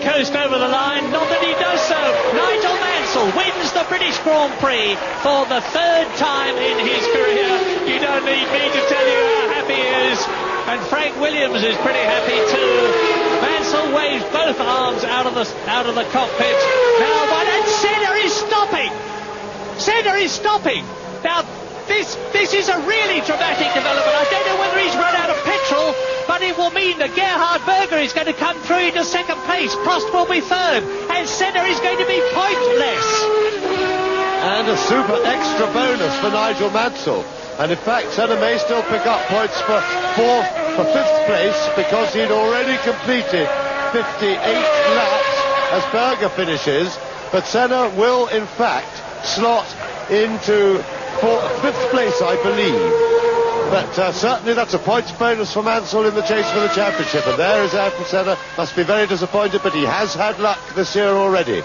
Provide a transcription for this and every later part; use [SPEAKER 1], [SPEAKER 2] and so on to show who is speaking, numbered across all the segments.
[SPEAKER 1] coast over the line. Not that he does so. Nigel Mansell wins the British Grand Prix for the third time in his career. You don't need me to tell you how happy he is. And Frank Williams is pretty happy too. Mansell waves both arms out of the cockpit. Now, and Senna is stopping. Senna is stopping. Now, this is a really dramatic development. I don't know whether he's run out of petrol, but it will mean that Gerhard Berger is going to come through into second place. Prost will be third, and Senna is going to be pointless.
[SPEAKER 2] And a super extra bonus for Nigel Mansell. And in fact, Senna may still pick up points for fifth place, because he'd already completed 58 laps as Berger finishes. But Senna will, in fact, slot into fifth place, I believe. But certainly that's a points bonus for Mansell in the chase for the championship. And there is Ayrton Senna. Must be very disappointed, but he has had luck this year already.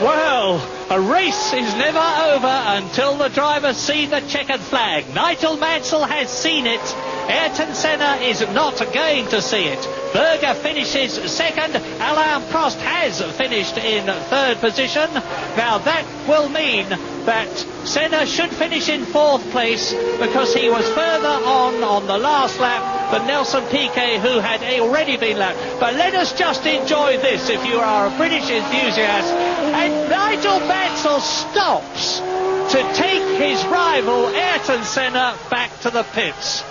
[SPEAKER 1] Well, a race is never over until the drivers see the checkered flag. Nigel Mansell has seen it. Ayrton Senna is not going to see it. Berger finishes second. Alain Prost has finished in third position. Now that will mean that Senna should finish in fourth place, because he was further on the last lap than Nelson Piquet, who had already been lapped. But let us just enjoy this, if you are a British enthusiast. And Nigel Mansell stops to take his rival Ayrton Senna back to the pits.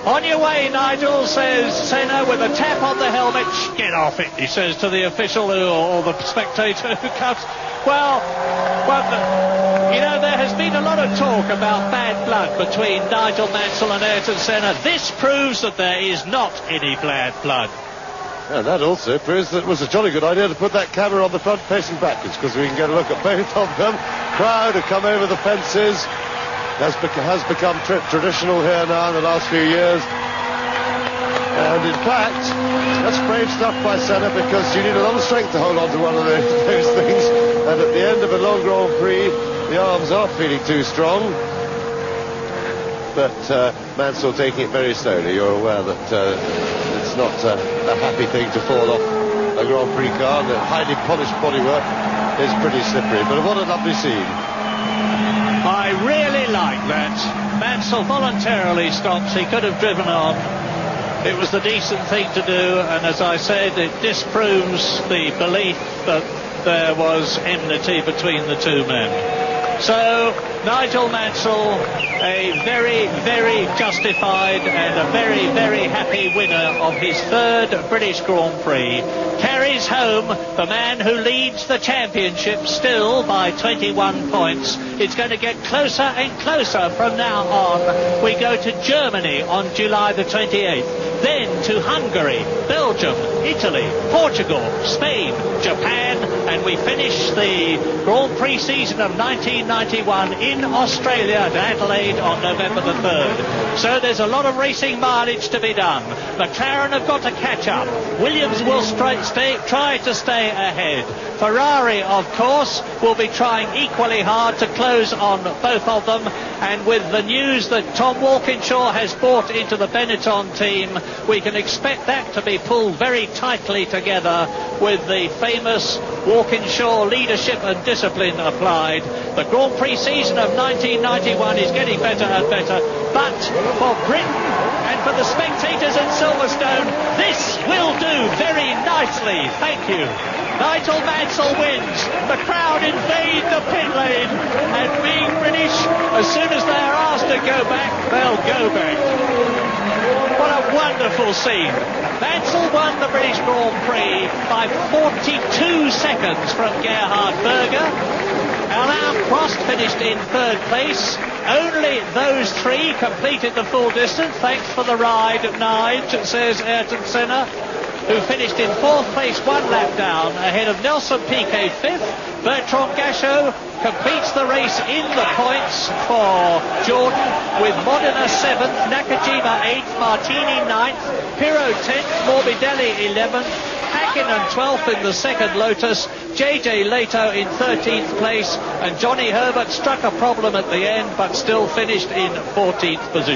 [SPEAKER 1] On your way, Nigel, says Senna with a tap on the helmet. Get off it, he says to the official or the spectator who comes. Well, you know, there has been a lot of talk about bad blood between Nigel Mansell and Ayrton Senna. This proves that there is not any bad blood.
[SPEAKER 2] And that also proves that it was a jolly good idea to put that camera on the front facing backwards, because we can get a look at both of them. Crowd have come over the fences. Has become traditional here now in the last few years. And in fact, that's brave stuff by Senna, because you need a lot of strength to hold on to one of those things. And at the end of a long Grand Prix, the arms are feeling too strong. But Mansell taking it very slowly. You're aware that it's not a happy thing to fall off a Grand Prix car. The highly polished bodywork is pretty slippery. But what a lovely scene.
[SPEAKER 1] I really like that. Mansell voluntarily stops. He could have driven on. It was the decent thing to do, and as I said, it disproves the belief that there was enmity between the two men. So, Nigel Mansell, a very, very justified and a very, very happy winner of his third British Grand Prix, carries home the man who leads the championship still by 21 points. It's going to get closer and closer from now on. We go to Germany on July the 28th, then to Hungary, Belgium, Italy, Portugal, Spain, Japan, and we finish the Grand Prix season of 1991 in Australia at Adelaide on November the 3rd. So there's a lot of racing mileage to be done. McLaren have got to catch up. Williams will try to stay ahead. Ferrari, of course, will be trying equally hard to close on both of them. And with the news that Tom Walkinshaw has bought into the Benetton team, we can expect that to be pulled very tightly together with the famous Walkinshaw leadership and discipline applied. The Grand Prix season of 1991 is getting better and better. But for Britain and for the spectators at Silverstone, this will do very nicely. Thank you. Nigel Mansell wins. The crowd invade the pit lane, and being British, as soon as they are asked to go back, they'll go back. What a wonderful scene. Mansell won the British Grand Prix by 42 seconds from Gerhard Berger. Alain Prost finished in third place. Only those three completed the full distance. Thanks for the ride, Nige, says Ayrton Senna, who finished in fourth place, one lap down, ahead of Nelson Piquet fifth. Bertrand Gachot completes the race in the points for Jordan, with Modena 7th, Nakajima 8th, Martini 9th, Pirro 10th, Morbidelli 11th, Hakkinen 12th in the second Lotus, JJ Leto in 13th place, and Johnny Herbert struck a problem at the end but still finished in 14th position.